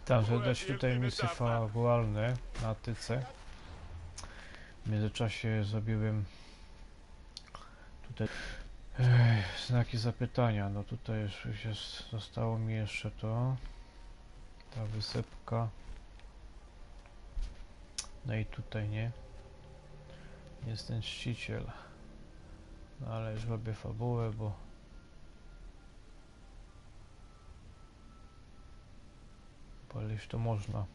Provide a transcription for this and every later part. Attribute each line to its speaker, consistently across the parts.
Speaker 1: Witam serdecznie, tutaj misje fabuarne na Attyce. W międzyczasie zrobiłem tutaj znaki zapytania. No tutaj już jest, zostało mi jeszcze to, ta wysypka. No i tutaj nie. Jest ten czciciel. No ale już robię fabułę, bo już to można.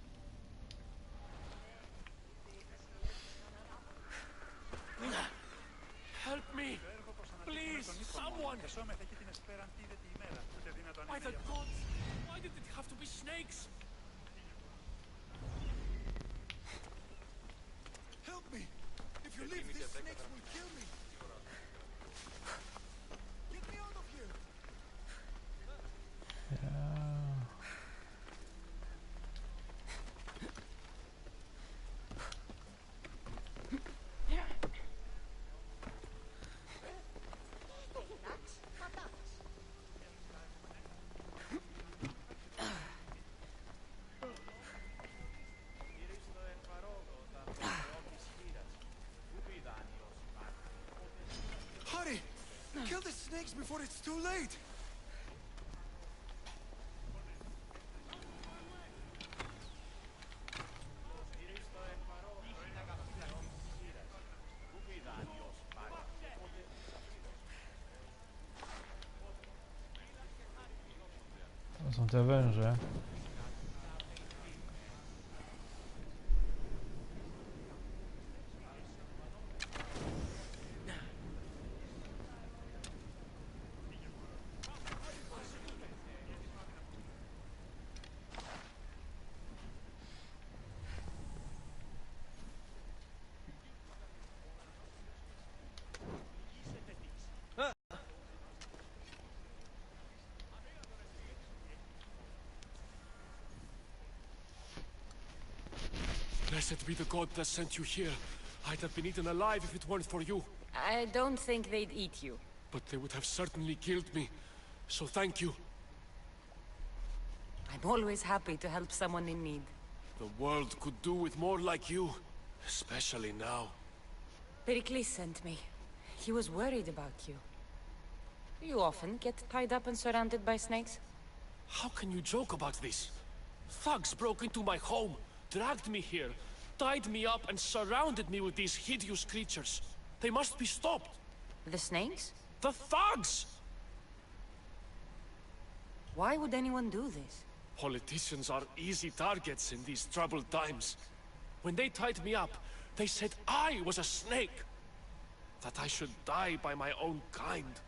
Speaker 2: Help me! Please, someone! By the gods! Why did it have to be snakes?
Speaker 3: Help me! If you leave, these snakes will kill me! Get me out of here! Hurry! Kill the snakes before it's too late!
Speaker 1: To są te węże.
Speaker 2: Blessed be the god that sent you here. I'd have been eaten alive if it weren't for you.
Speaker 4: I don't think they'd eat you.
Speaker 2: But they would have certainly killed me. So thank you.
Speaker 4: I'm always happy to help someone in need.
Speaker 2: The world could do with more like you. Especially now.
Speaker 4: Pericles sent me. He was worried about you. You often get tied up and surrounded by snakes?
Speaker 2: How can you joke about this? Thugs broke into my home, dragged me here, tied me up and surrounded me with these hideous creatures. They must be stopped.
Speaker 4: The snakes?
Speaker 2: The thugs!
Speaker 4: Why would anyone do this?
Speaker 2: Politicians are easy targets in these troubled times. When they tied me up, they said I was a snake. That I should die by my own kind.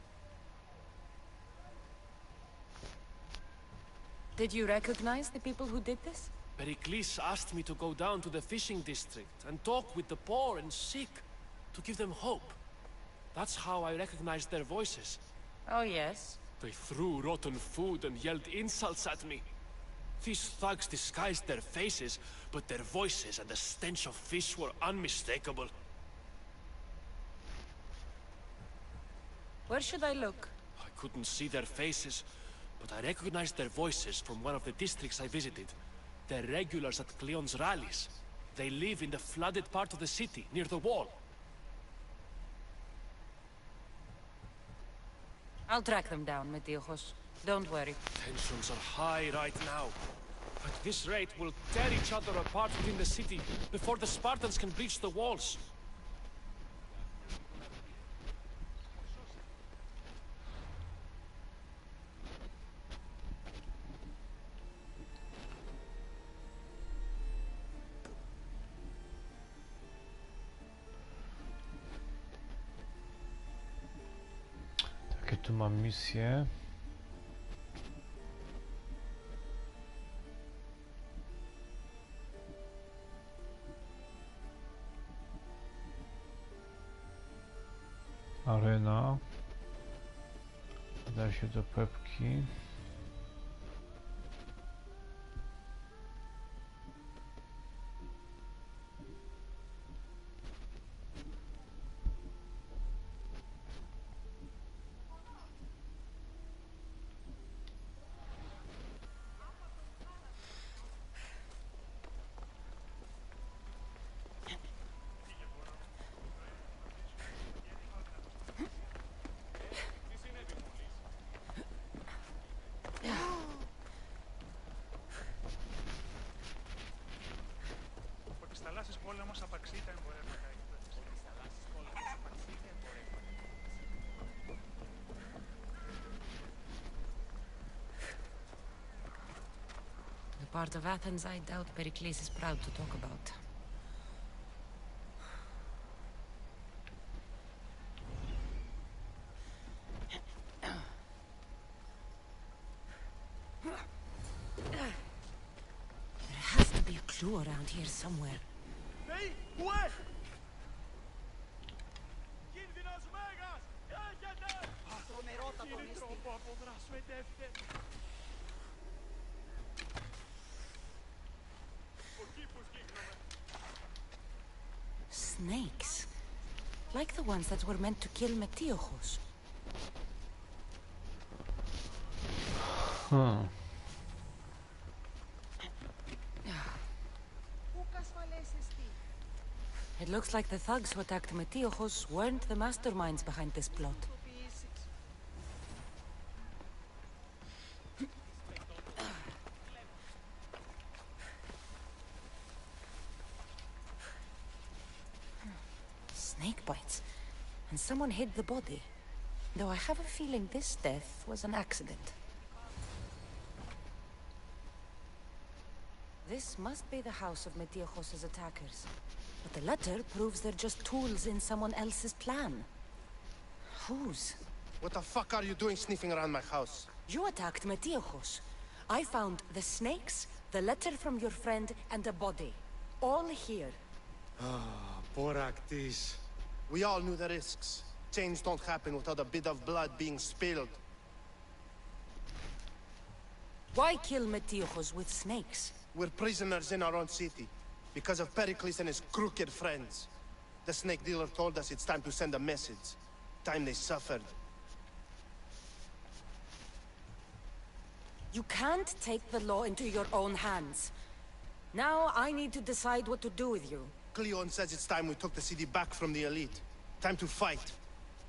Speaker 4: Did you recognize the people who did this?
Speaker 2: Pericles asked me to go down to the fishing district and talk with the poor and sick, to give them hope. That's how I recognized their voices.
Speaker 4: Oh, yes.
Speaker 2: They threw rotten food and yelled insults at me. These thugs disguised their faces, but their voices and the stench of fish were unmistakable.
Speaker 4: Where should I look?
Speaker 2: I couldn't see their faces, but I recognized their voices from one of the districts I visited. They're regulars at Cleon's rallies. They live in the flooded part of the city, near the wall.
Speaker 4: I'll track them down, Djyahoo. Don't worry.
Speaker 2: Tensions are high right now. At this rate, we'll tear each other apart within the city before the Spartans can breach the walls.
Speaker 1: Takie tu mam misje. Arena. Da się do pepki.
Speaker 4: part of Athens I doubt Pericles is proud to talk about. There has to be a clue around here somewhere. Snakes. Like the ones that were meant to kill Metiochos.
Speaker 1: Huh.
Speaker 4: It looks like the thugs who attacked Metiochos weren't the masterminds behind this plot. Snake bites. And someone hid the body. Though I have a feeling this death was an accident. This must be the house of Metiochos' attackers. But the letter proves they're just tools in someone else's plan. Whose?
Speaker 5: What the fuck are you doing sniffing around my house?
Speaker 4: You attacked Metiochos. I found the snakes, the letter from your friend, and a body. All here.
Speaker 5: Boraktis. We all knew the risks. Change don't happen without a bit of blood being spilled.
Speaker 4: Why kill Metiochos with snakes?
Speaker 5: We're prisoners in our own city, because of Pericles and his crooked friends. The snake dealer told us it's time to send a message. Time they suffered.
Speaker 4: You can't take the law into your own hands. Now I need to decide what to do with you.
Speaker 5: Cleon says it's time we took the city back from the elite. Time to fight.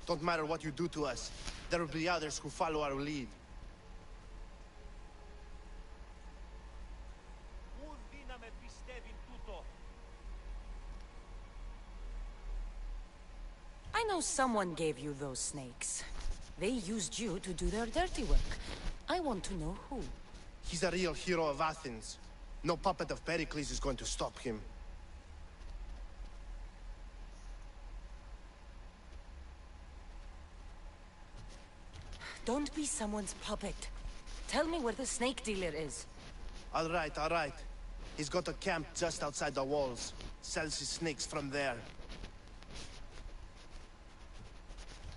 Speaker 5: Don't matter what you do to us. There will be others who follow our lead.
Speaker 4: I know someone gave you those snakes. They used you to do their dirty work. I want to know who.
Speaker 5: He's a real hero of Athens. No puppet of Pericles is going to stop him.
Speaker 4: Don't be someone's puppet. Tell me where the snake dealer is.
Speaker 5: All right, all right. He's got a camp just outside the walls. Sells his snakes from there.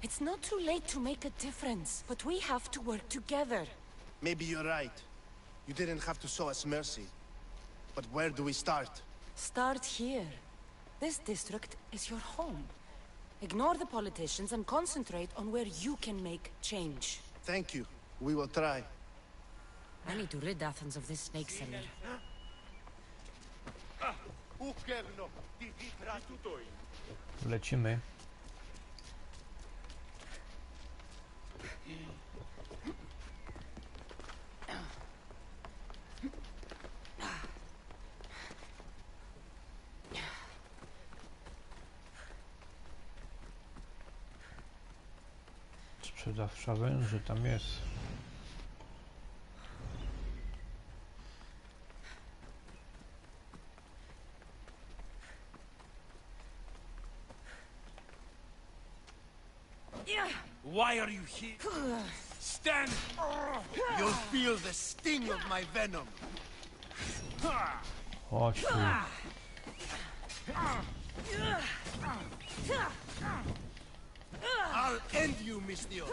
Speaker 4: It's not too late to make a difference, but we have to work together.
Speaker 5: Maybe you're right. You didn't have to show us mercy. But where do we start?
Speaker 4: Start here. This district is your home. Ignore the politicians and concentrate on where you can make change.
Speaker 5: Thank you. We will try.
Speaker 4: I need to rid Athens of this snake seller.
Speaker 1: Lecimy. Sprzedawcza węży tam jest.
Speaker 3: Why are you here? Stand! You'll feel the sting of my venom.
Speaker 1: Chodź tu.
Speaker 3: I'll end you, Mistios.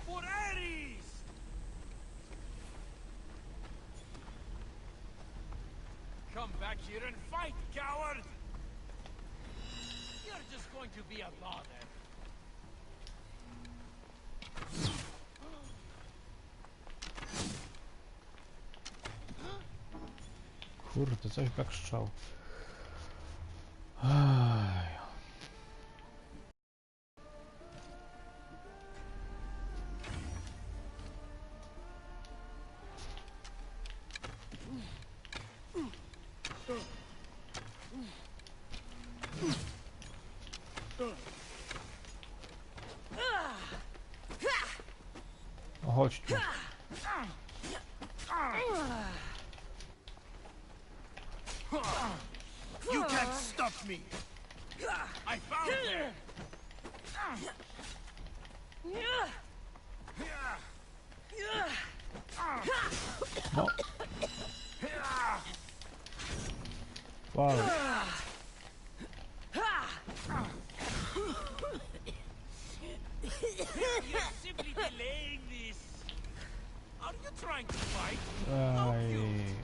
Speaker 3: For Ares! Come back here and fight, coward! You're just going to be a bother.
Speaker 1: Kurde, coś tak strzał. Aj. chodź tu.
Speaker 3: You can't stop me. I found her.
Speaker 1: No. Wow.
Speaker 3: You're simply delaying this. Are you trying to fight?
Speaker 1: Aj.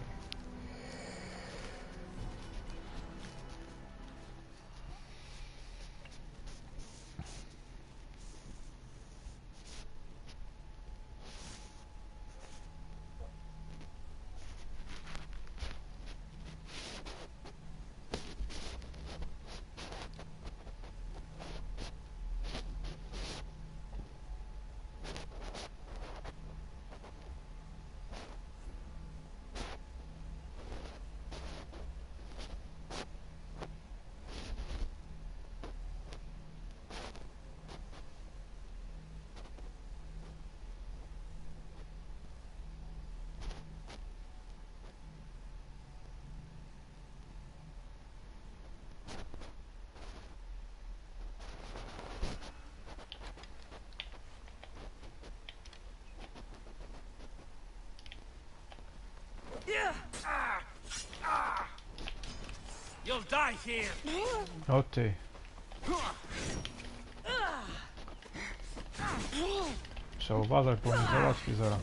Speaker 3: You'll die here.
Speaker 1: O ty. Trzeba uważać, bo mnie załatwi zaraz.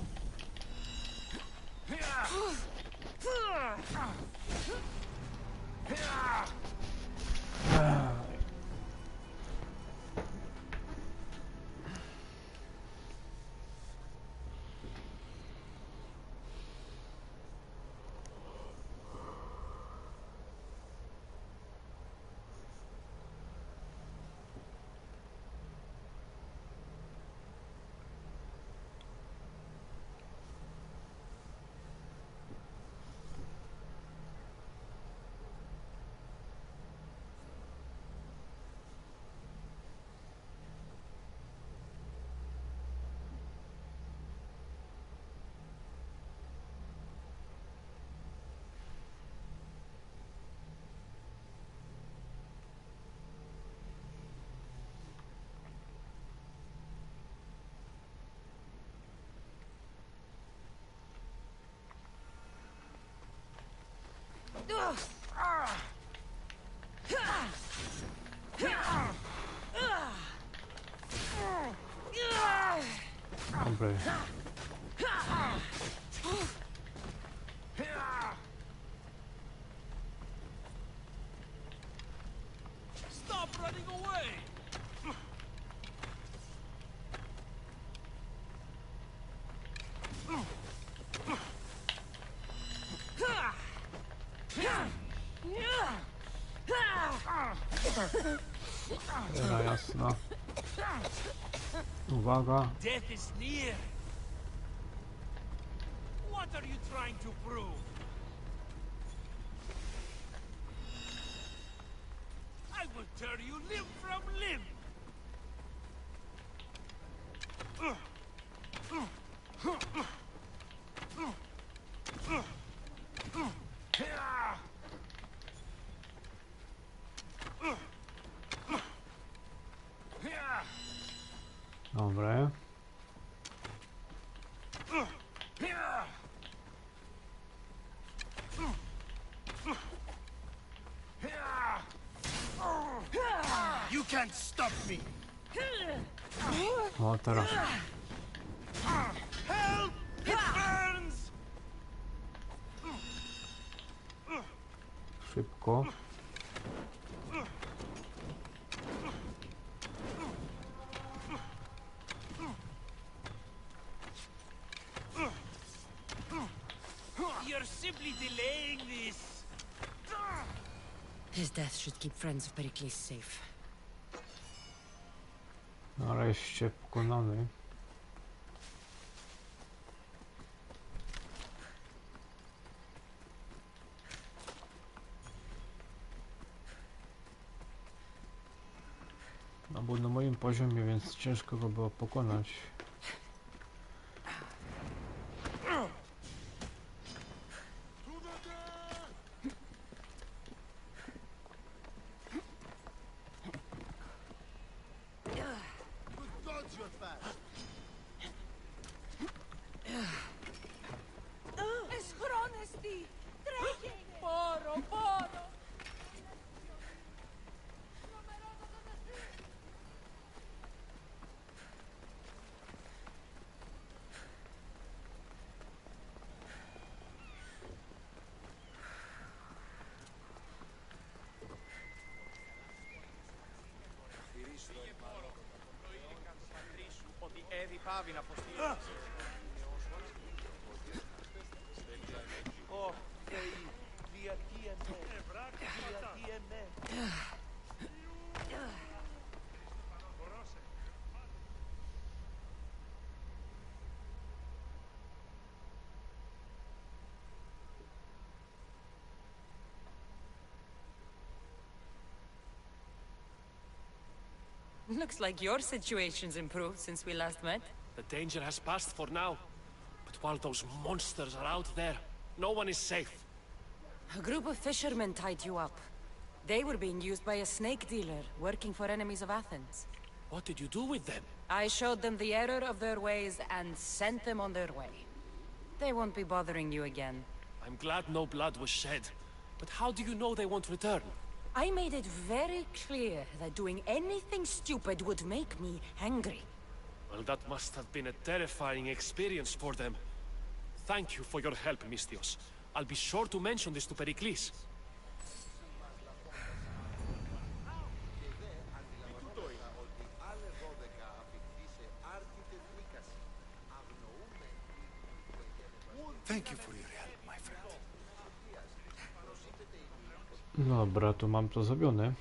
Speaker 1: Dobry.
Speaker 3: Stop running away.
Speaker 1: Dobra, jasno. Uwaga.
Speaker 3: Death is near. What are you trying to prove? I will tear you limb from limb.
Speaker 1: Dobre.
Speaker 3: You can't stop me.
Speaker 1: O, teraz.
Speaker 3: Help! It burns!
Speaker 1: Szybko.
Speaker 3: You're simply delaying this.
Speaker 4: His death should keep friends of Pericles safe.
Speaker 1: Nareszcie pokonany. No był na moim poziomie, więc ciężko go było pokonać.
Speaker 4: Looks like your situation's improved since we last met.
Speaker 2: The danger has passed for now. But while those monsters are out there, no one is safe.
Speaker 4: A group of fishermen tied you up. They were being used by a snake dealer working for enemies of Athens.
Speaker 2: What did you do with them?
Speaker 4: I showed them the error of their ways and sent them on their way. They won't be bothering you again.
Speaker 2: I'm glad no blood was shed. But how do you know they won't return?
Speaker 4: I made it very clear that doing anything stupid would make me angry.
Speaker 2: Well, that must have been a terrifying experience for them. Thank you for your help, Mistios. I'll be sure to mention this to Pericles.
Speaker 3: Thank you for your help, my friend.
Speaker 1: Dobra, tu mam to zrobione.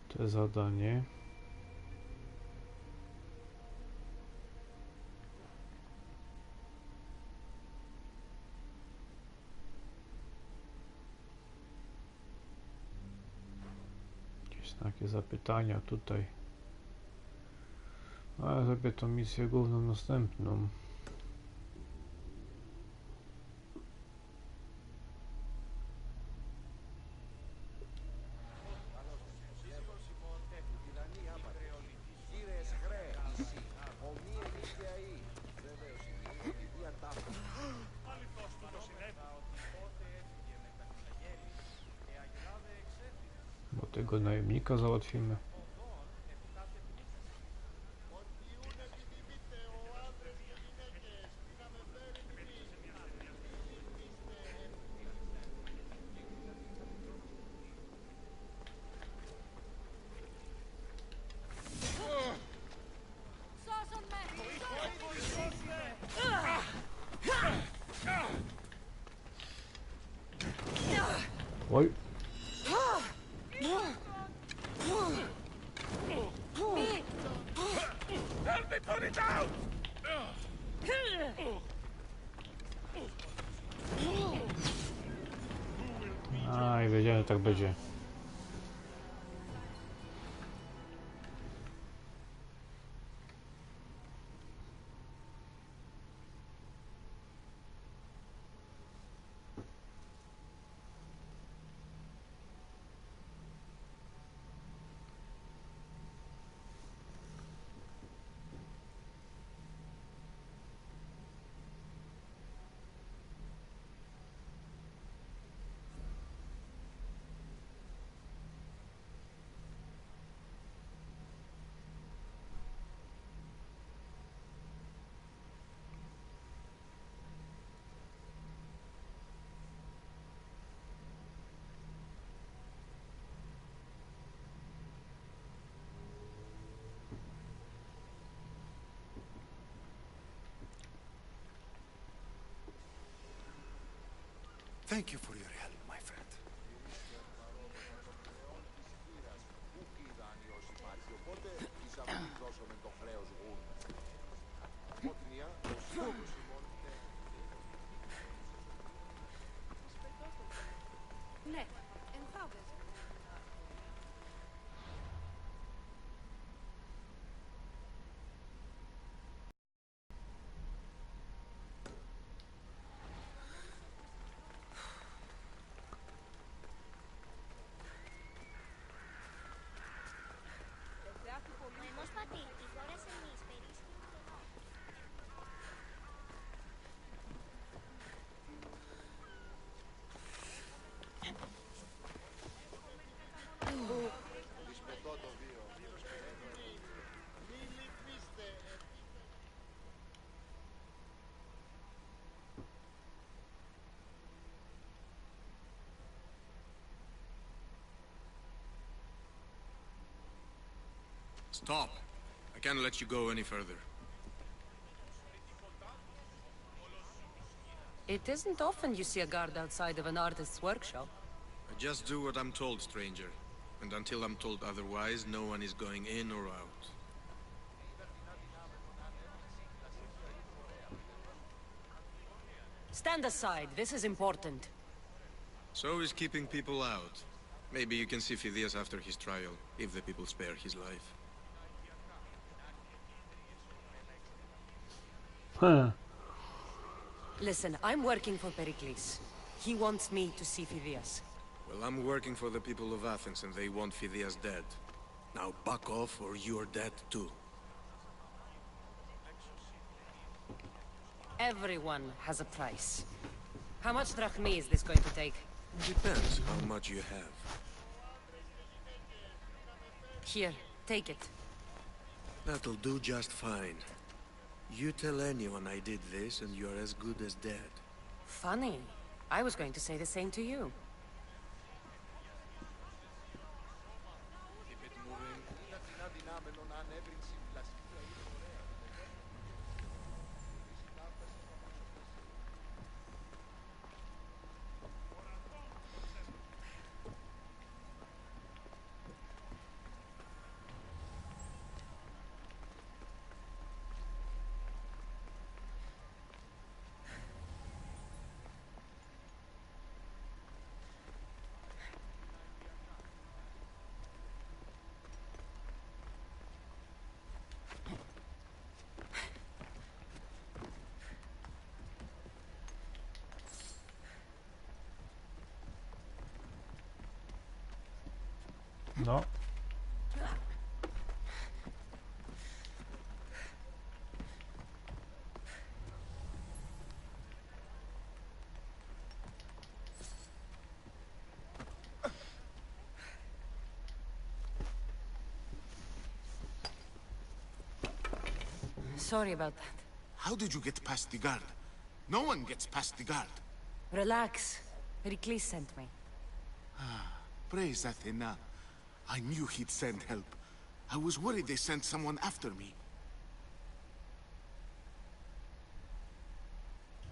Speaker 1: To zadanie. Jakieś takie zapytania tutaj. Ale zrobię tą misję główną następną. Bo tego najemnika załatwimy. Oj.
Speaker 3: Help me put it down!
Speaker 1: A, i wiedziałem, że tak będzie.
Speaker 3: Thank you for your help, my friend.
Speaker 6: Ναι, ενθάβες.
Speaker 3: Stop. I can't let you go any further.
Speaker 4: It isn't often you see a guard outside of an artist's workshop.
Speaker 3: I just do what I'm told, stranger. And until I'm told otherwise, no one is going in or out.
Speaker 4: Stand aside, this is important.
Speaker 3: So is keeping people out. Maybe you can see Phidias after his trial, if the people spare his life.
Speaker 1: Huh.
Speaker 4: Listen, I'm working for Pericles. He wants me to see Phidias.
Speaker 3: Well, I'm working for the people of Athens, and they want Phidias dead. Now back off, or you're dead too.
Speaker 4: Everyone has a price. How much drachmae is this going to take?
Speaker 3: Depends how much you have.
Speaker 4: Here, take it.
Speaker 3: That'll do just fine. You tell anyone I did this, and you're as good as dead.
Speaker 4: Funny. I was going to say the same to you.
Speaker 3: Keep it moving.
Speaker 1: No.
Speaker 4: Sorry about that.
Speaker 5: How did you get past the guard? No one gets past the guard.
Speaker 4: Relax. Pericles sent me.
Speaker 5: Praise Athena. I knew he'd send help. I was worried they sent someone after me.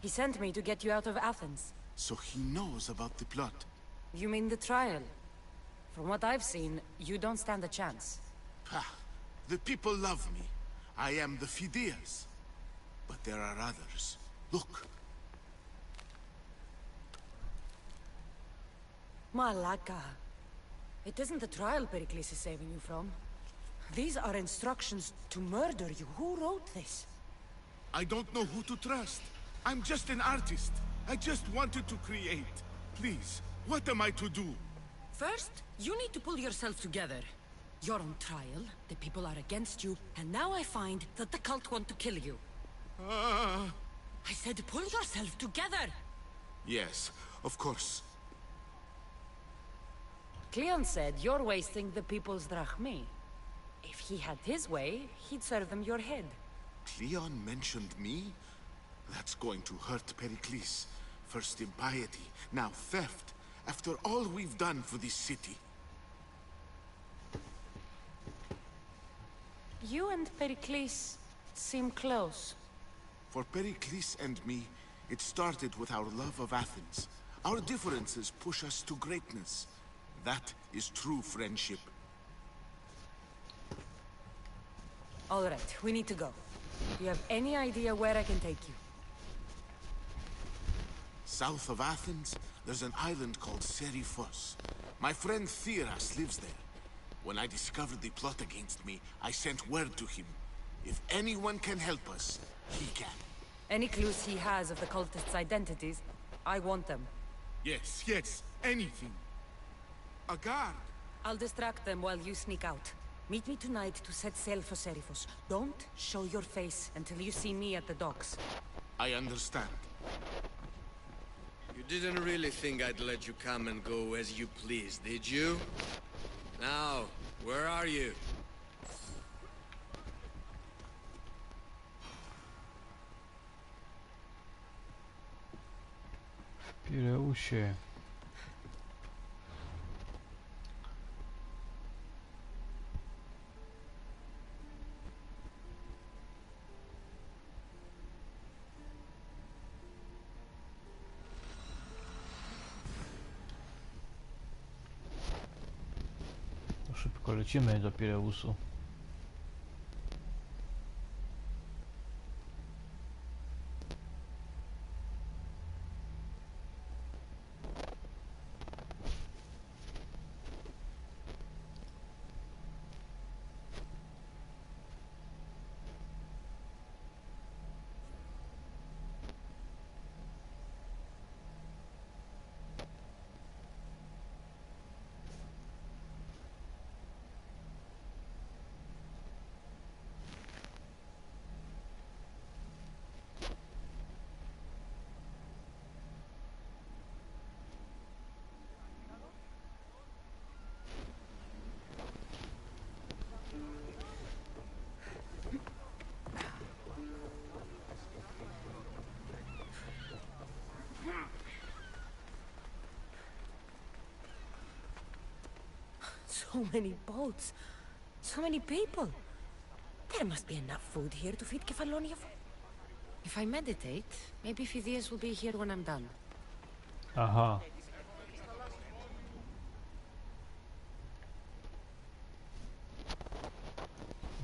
Speaker 4: He sent me to get you out of Athens.
Speaker 5: So he knows about the plot.
Speaker 4: You mean the trial? From what I've seen, you don't stand a chance.
Speaker 5: Pah, the people love me. I am the Phidias. But there are others. Look.
Speaker 4: Malaka. It isn't the trial Pericles is saving you from. These are instructions to murder you. Who wrote this?
Speaker 5: I don't know who to trust. I'm just an artist. I just wanted to create. Please, what am I to do?
Speaker 4: First, you need to pull yourself together. You're on trial, the people are against you, and now I find that the cult want to kill you. I said pull yourself together!
Speaker 5: Yes, of course.
Speaker 4: Cleon said you're wasting the people's drachmae. If he had his way, he'd serve them your head.
Speaker 5: Cleon mentioned me? That's going to hurt Pericles. First impiety, now theft. After all we've done for this city.
Speaker 4: You and Pericles seem close.
Speaker 5: For Pericles and me, it started with our love of Athens. Our differences push us to greatness. That is true friendship.
Speaker 4: All right, we need to go. Do you have any idea where I can take you?
Speaker 5: South of Athens, there's an island called Serifos. My friend Theras lives there. When I discovered the plot against me, I sent word to him. If anyone can help us, he can.
Speaker 4: Any clues he has of the cultists' identities, I want them.
Speaker 5: Yes, yes, anything. A guard.
Speaker 4: I'll distract them while you sneak out. Meet me tonight to set sail for Serifos. Don't show your face until you see me at the docks.
Speaker 5: I understand.
Speaker 3: You didn't really think I'd let you come and go as you please, did you? Now, where are you?
Speaker 1: Pireusie. szybko lecimy do Pireusu.
Speaker 4: So many boats. So many people. There must be enough food here to feed Kefalonia. If I meditate, maybe Phidias will be here when I'm done.
Speaker 1: Aha.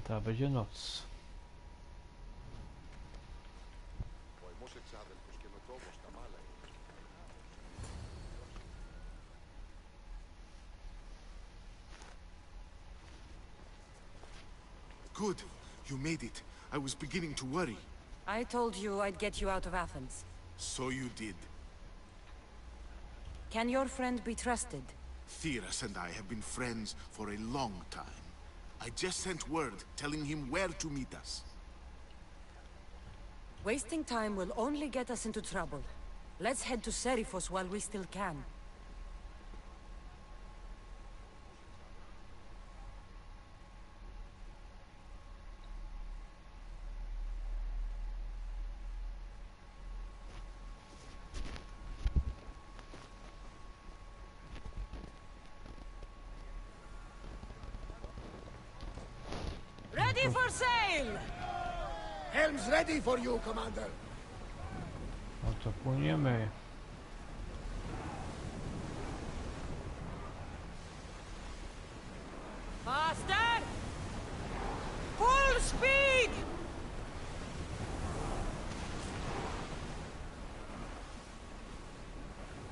Speaker 1: Ta będzie noc.
Speaker 5: Good. You made it. I was beginning to worry.
Speaker 4: I told you I'd get you out of Athens.
Speaker 5: So you did.
Speaker 4: Can your friend be trusted?
Speaker 5: Theras and I have been friends for a long time. I just sent word telling him where to meet us.
Speaker 4: Wasting time will only get us into trouble. Let's head to Serifos while we still can. Ready for sail!
Speaker 3: Helm's ready for you, Commander.
Speaker 1: No to płyniemy.
Speaker 4: Faster! Full speed!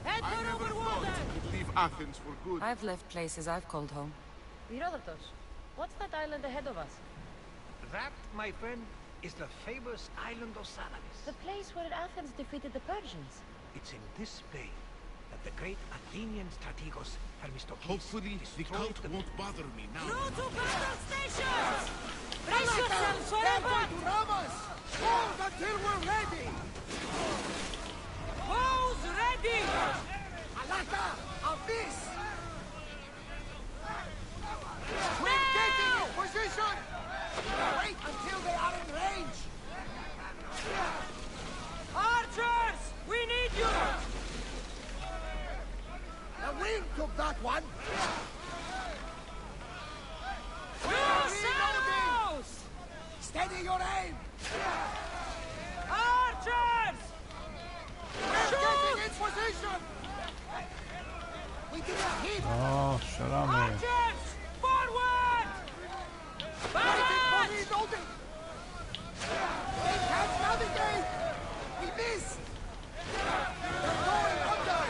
Speaker 4: Head
Speaker 5: I
Speaker 4: for
Speaker 5: never
Speaker 4: over
Speaker 5: thought
Speaker 4: water!
Speaker 5: you could leave Athens for good.
Speaker 4: I've left places I've called home.
Speaker 7: Herodotus, what's that island ahead of us?
Speaker 8: That, my friend, is the famous island of Salamis.
Speaker 7: The place where Athens defeated the Persians.
Speaker 8: It's in this bay that the great Athenian strategos Themistocles
Speaker 5: Hopefully, the
Speaker 8: destroyed
Speaker 5: cult won't bother me now.
Speaker 4: Crew to battle stations! Brace yourselves for
Speaker 3: They're
Speaker 4: impact!
Speaker 3: going to ram us! Hold until we're ready!
Speaker 4: Bows ready!
Speaker 3: Alaka, abyss!
Speaker 4: Now!
Speaker 3: We're getting in position! Wait until they are in range!
Speaker 4: Archers! We need you!
Speaker 3: The wind took that one!
Speaker 4: Yourselves!
Speaker 3: Steady your aim!
Speaker 4: Archers!
Speaker 3: We're getting in position! We didn't hit!
Speaker 1: O, strzelamy.
Speaker 4: Archers! Forward!
Speaker 3: Waiting for
Speaker 4: Barrage!
Speaker 3: reloading! They can't navigate! We missed! They're going under!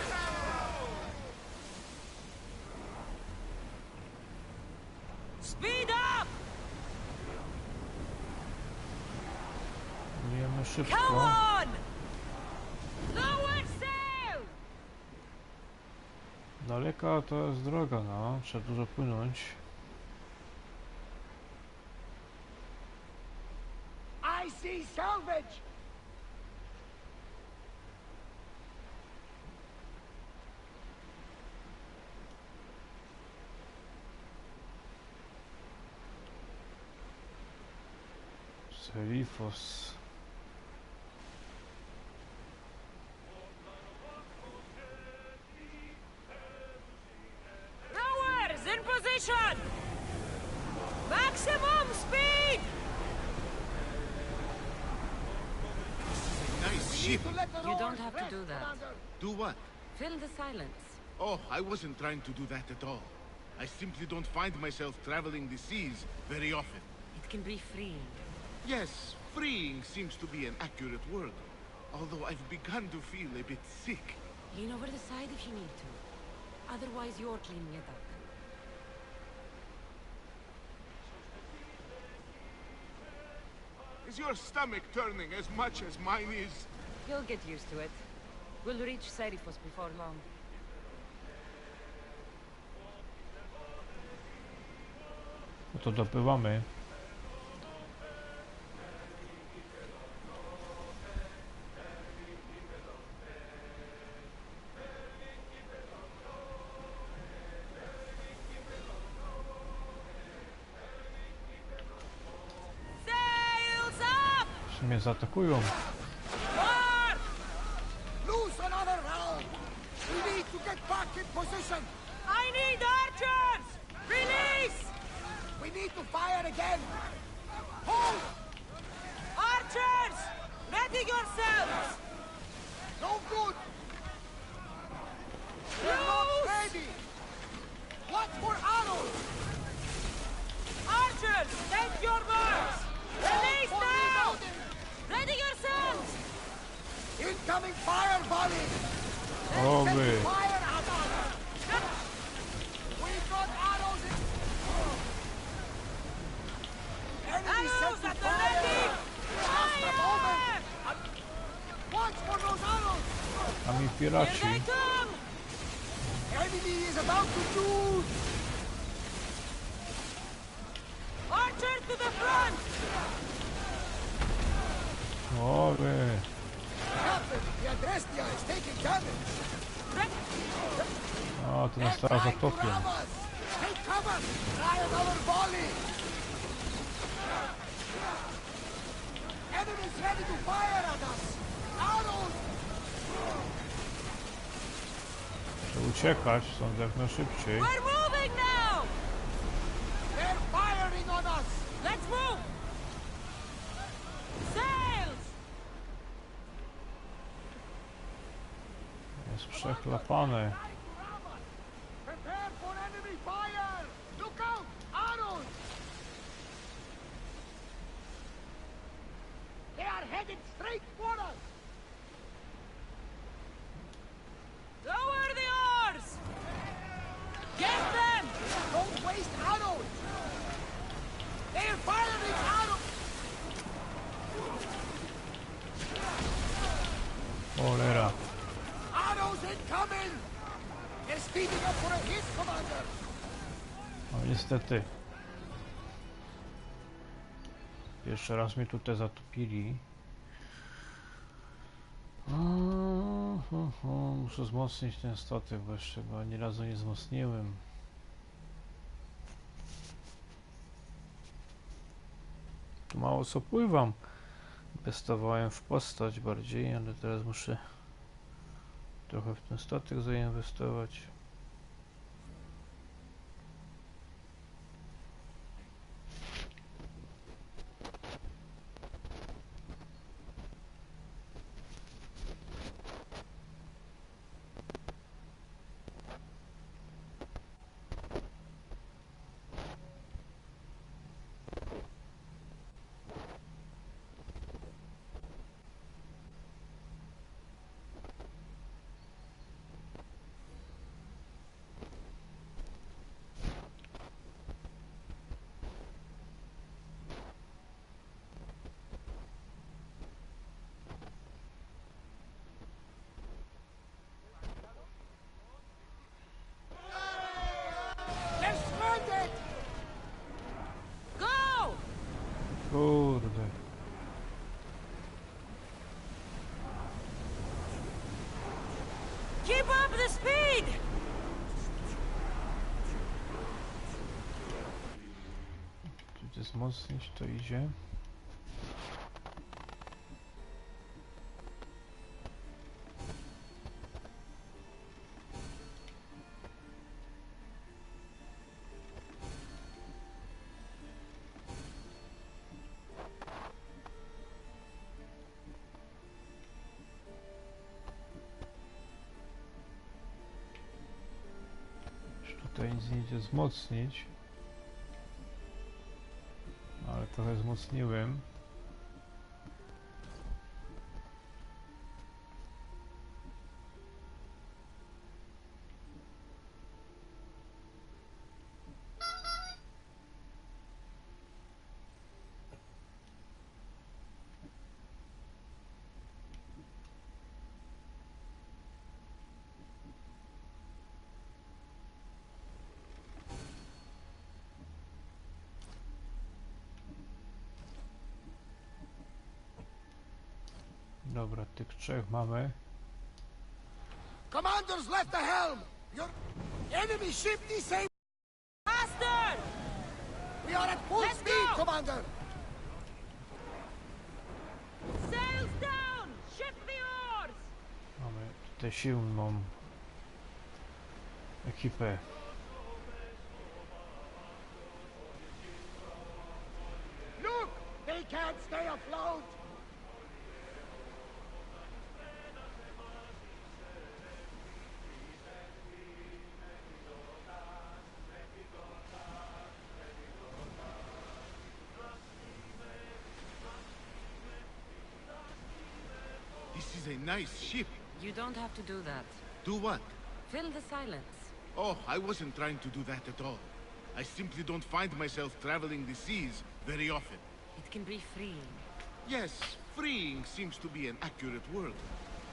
Speaker 4: Speed up!
Speaker 1: Płyniemy
Speaker 4: Come
Speaker 1: szybko.
Speaker 4: on! Lower sail!
Speaker 1: Daleka to jest droga, no. Trzeba dużo płynąć.
Speaker 3: I see salvage!
Speaker 1: Serifos.
Speaker 4: Rowers in position! Maximum speed!
Speaker 5: Nice ship.
Speaker 4: You don't have to do that.
Speaker 5: Do what?
Speaker 4: Fill the silence.
Speaker 5: Oh, I wasn't trying to do that at all. I simply don't find myself traveling the seas very often.
Speaker 4: It can be freeing.
Speaker 5: Yes, freeing seems to be an accurate word. Although I've begun to feel a bit sick.
Speaker 4: Lean over the side if you need to. Otherwise, you're cleaning it up.
Speaker 5: Is your stomach turning as much as mine is?
Speaker 4: You'll get used to it. We'll reach Serifos before long.
Speaker 1: No to dopływamy.
Speaker 4: Sails up!
Speaker 1: Czy mnie zaatakują?
Speaker 3: Loose another round! We need to get back in position!
Speaker 4: I need archers! Release!
Speaker 3: We need to fire again! Hold!
Speaker 4: Archers! Ready yourselves!
Speaker 3: No good! We're not
Speaker 4: Loose!
Speaker 3: ready! What for arrows?
Speaker 4: Archers, take your marks! Release
Speaker 3: For
Speaker 4: now!
Speaker 3: reloading!
Speaker 4: Ready yourselves!
Speaker 3: Incoming fire volley!
Speaker 1: O
Speaker 3: Set
Speaker 1: wy.
Speaker 3: fire at us! We've got arrows in... Enemy
Speaker 4: Arrows
Speaker 3: setting
Speaker 4: at the
Speaker 3: fire!
Speaker 4: ready!
Speaker 3: Just a moment!
Speaker 4: Fire!
Speaker 3: Watch for those arrows!
Speaker 1: A mi
Speaker 4: Here
Speaker 1: piraci.
Speaker 4: they come!
Speaker 3: Enemy is about to shoot!
Speaker 4: Archers to the front!
Speaker 1: O wy.
Speaker 3: Captain, the Adrestia is taking damage!
Speaker 1: O, to nas teraz zatopią.
Speaker 3: Take cover! Try another volley! Enemies ready to fire at us! Arrows!
Speaker 1: Muszę uciekać stąd jak najszybciej.
Speaker 4: We're moving now!
Speaker 3: They're firing on us!
Speaker 4: Let's move! Sails!
Speaker 1: Jest przechlapane.
Speaker 3: Prepare for enemy fire! Look out! Arrows! They are headed straight for us!
Speaker 4: Lower the oars! Get them!
Speaker 3: Don't waste arrows! They're firing arrows!
Speaker 1: Cholera.
Speaker 3: Arrows incoming! They're speeding up for a hit, Commander!
Speaker 1: No niestety. Jeszcze raz mnie tutaj zatopili. Muszę wzmocnić ten statek, bo jeszcze go ani razu nie wzmocniłem. Tu mało co pływam. Inwestowałem w postać bardziej, ale teraz muszę trochę w ten statek zainwestować.
Speaker 3: They're stranded!
Speaker 4: Go!
Speaker 1: Kurde.
Speaker 4: Keep up the speed!
Speaker 1: Tu wzmocnić to idzie. Tutaj nic nie idzie wzmocnić. Ale trochę wzmocniłem. Dobra, tych trzech mamy.
Speaker 3: Commander's left the helm! Your enemy ship disabled!
Speaker 4: Master!
Speaker 3: We are at full
Speaker 4: Let's
Speaker 3: speed,
Speaker 4: go!
Speaker 3: Commander!
Speaker 4: Sails down! Ship the oars!
Speaker 1: Mamy tutaj silną ekipę.
Speaker 3: Look! They can't stay afloat!
Speaker 5: This is a nice ship.
Speaker 4: You don't have to do that.
Speaker 5: Do what?
Speaker 4: Fill the silence.
Speaker 5: Oh, I wasn't trying to do that at all. I simply don't find myself traveling the seas very often.
Speaker 4: It can be freeing.
Speaker 5: Yes, freeing seems to be an accurate word.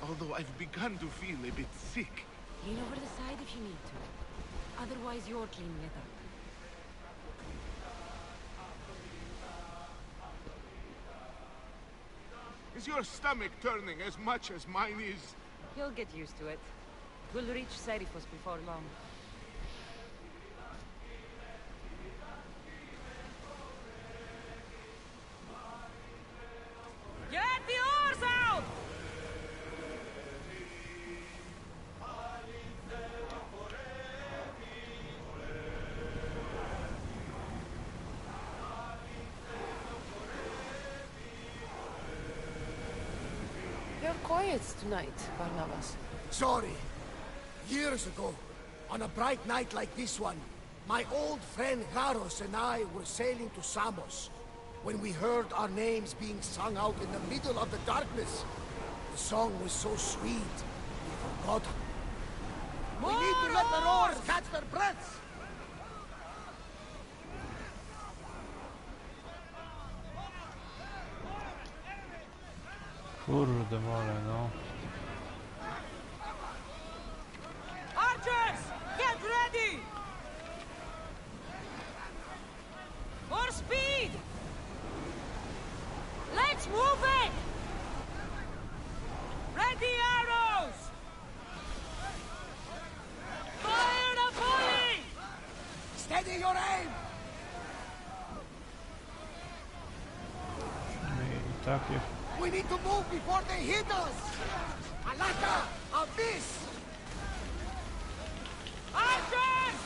Speaker 5: Although I've begun to feel a bit sick.
Speaker 4: Lean over the side if you need to. Otherwise, you're cleaning it up.
Speaker 5: Is your stomach turning as much as mine is?
Speaker 4: You'll get used to it. We'll reach Serifos before long. Get the oars out!
Speaker 6: You're quiet tonight, Barnabas.
Speaker 3: Sorry. Years ago, on a bright night like this one, my old friend Garos and I were sailing to Samos when we heard our names being sung out in the middle of the darkness. The song was so sweet, we forgot. We need to let the roars catch their breaths!
Speaker 1: Kurde mole, no.
Speaker 4: Archers, get ready! More speed! Let's move it! Ready arrows! Fire the volley!
Speaker 3: Steady your aim!
Speaker 1: I takie.
Speaker 3: We need to move before they hit us! Attyka, a miss!
Speaker 4: Archers!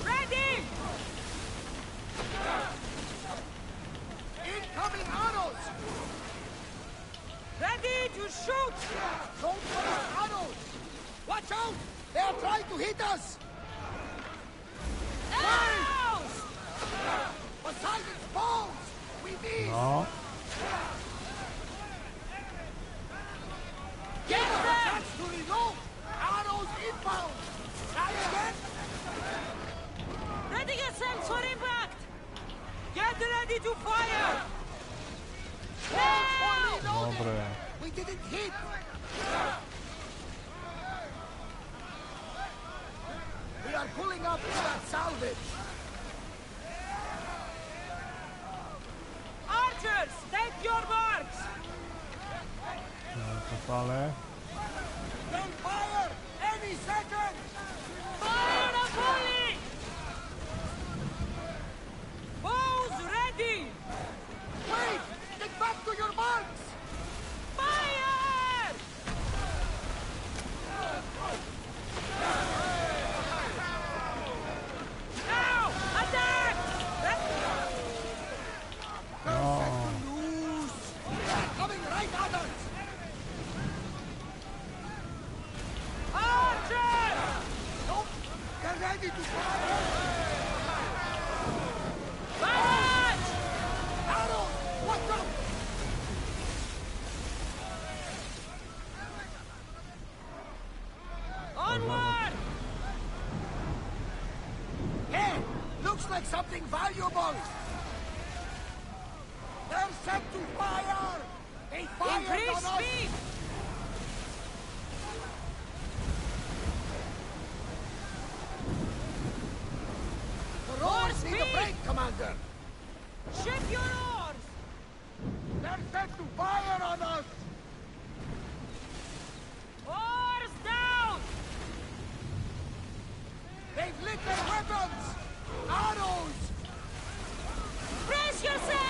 Speaker 4: Ready!
Speaker 3: Incoming arrows!
Speaker 4: Ready to shoot!
Speaker 3: Don't waste arrows! Watch out! They are trying to hit us!
Speaker 4: Arrows!
Speaker 3: Poseidon's balls! We miss!
Speaker 1: No.
Speaker 3: Give us a chance to reload! Arrows inbound! Try again!
Speaker 4: Ready yourselves for impact! Get ready to fire!
Speaker 3: Balls for reloading!
Speaker 1: Dobre.
Speaker 3: We didn't hit! We are pulling up to that salvage!
Speaker 4: Archers, take your marks!
Speaker 1: To fale.
Speaker 3: Then fire! Any second!
Speaker 4: Fire the volley! Bows ready!
Speaker 3: Wait! Get back to your marks!
Speaker 4: Fire! Now, attack!
Speaker 3: Loose! They're coming right at us! ready to fire!
Speaker 4: Barrage!
Speaker 3: Arrow! What's up?
Speaker 4: Onward!
Speaker 3: Hey! Looks like something valuable! They're set to fire! They fired
Speaker 4: Increase
Speaker 3: on us!
Speaker 4: speed!
Speaker 3: The rowers need a
Speaker 4: speed!
Speaker 3: break, Commander!
Speaker 4: Ship your oars!
Speaker 3: They're set to fire on us!
Speaker 4: Oars down!
Speaker 3: They've lit their weapons! Arrows!
Speaker 4: Brace yourself!